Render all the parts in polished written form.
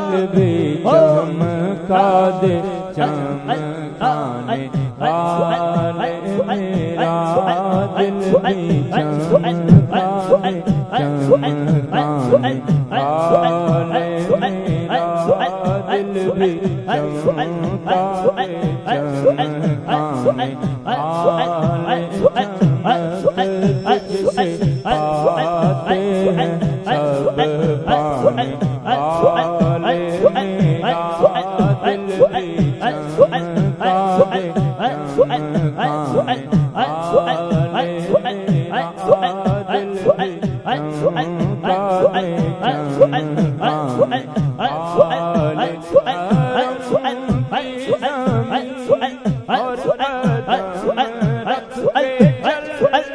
دل بھی چمکا دے چمکانے والے میرا دل بھی چمکا دے چمکانے والے میرا دل بھی چمکا دے چمکانے والے تجھ سے پاتے ہیں سب پانے والے میرا دل بھی چمکا دے چمکانے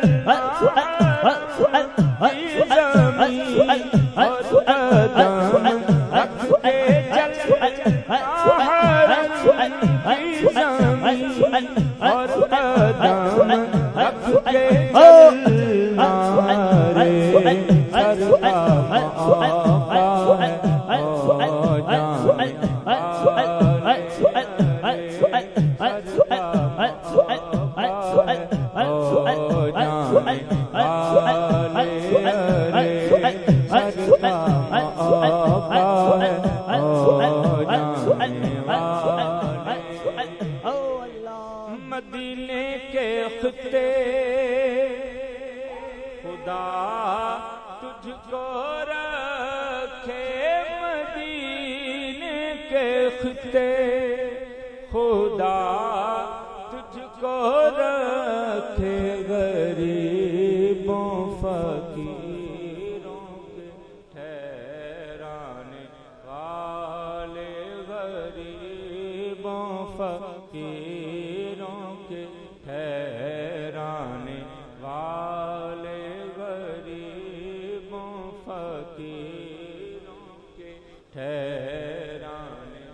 والے میرا دل بھی چمکا دے چمکانے والے مدینے کے خطے خدا تجھ کو رکھے مدینے کے خطے خدا تجھ کو رکھے غریبوں فقیروں کے ٹھہرانے والے غریبوں فقیروں کے ٹھہرانے والے غریبوں فقیروں کے ٹھہرانے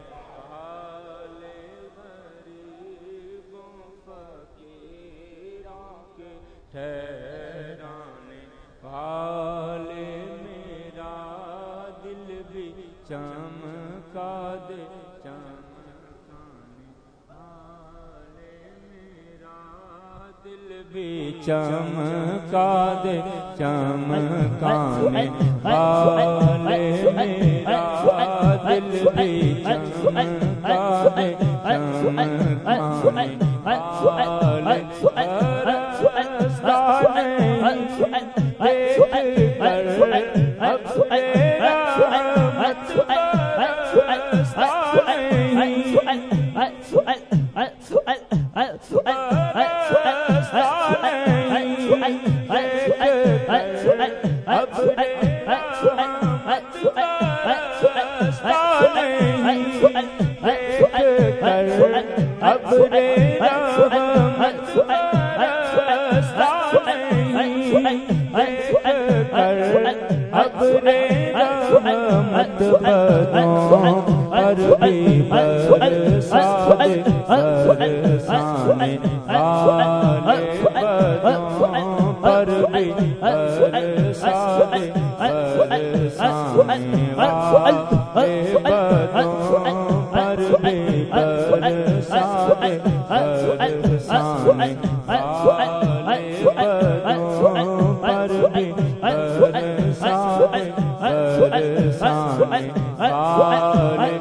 والے غریبوں فقیروں کے ٹھہرانے والے میرا دل بھی چمکا دے دل بھی چمکا دے چمکانے والے میرا دل بھی چمکا دے چمکانے والے رسانے دیکھ کر اب تیرا رحمت پر بھی برسا دے برسانے والے بدوں پر بھی برسا دے برسانے والے بدوں پر بھی برسا دے برسانے والے بدوں پر بھی برسا دے برسانے والے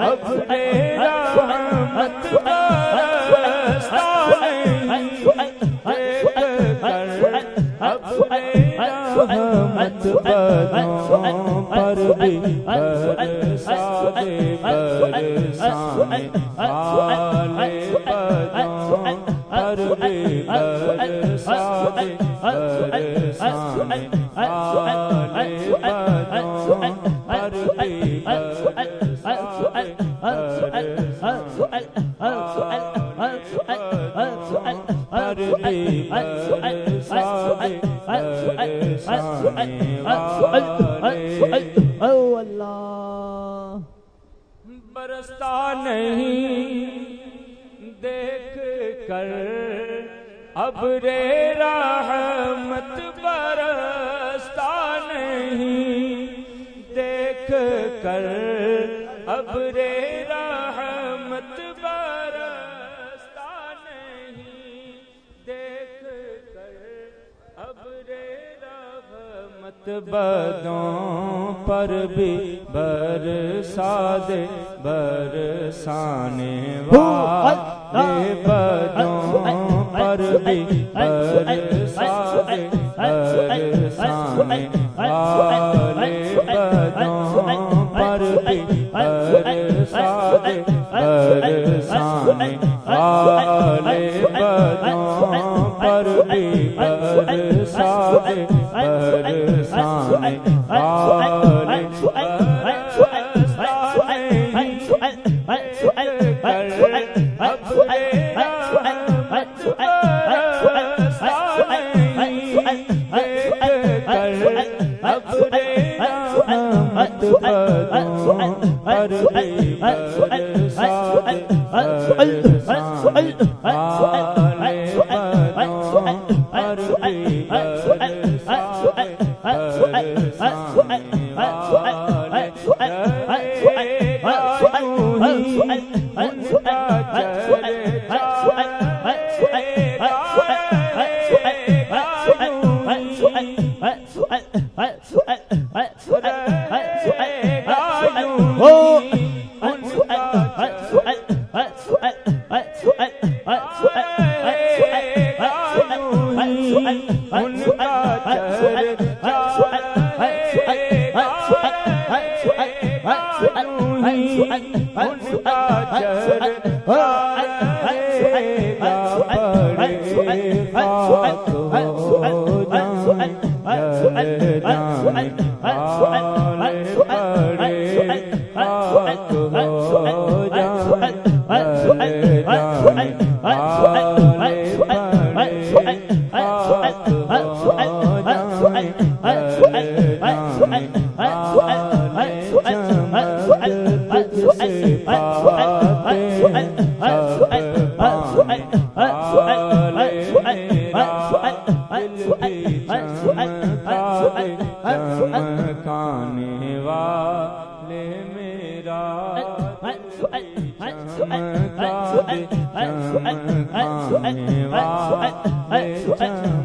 اب تیرا رحمت برسانے اب تیرا رحمت بدوں پر بھی برسا دے برسانے والے بدوں پر بھی برسا دے برسانے والے بدوں پر بھی برسا دے پر بھی برسا دے برسانے والے اللہ برستا نہیں دیکھ کر ابر رحمت برستا مت بدوں پر بھی برسا دے برسانے والے بدوں پر بھی برسا دے برسانے والے بدوں پر بھی برسا دے برسانے والے بدوں پر بھی برسا دے برسانے والے چمکانے والے میرا چمکا دے چمکانے والے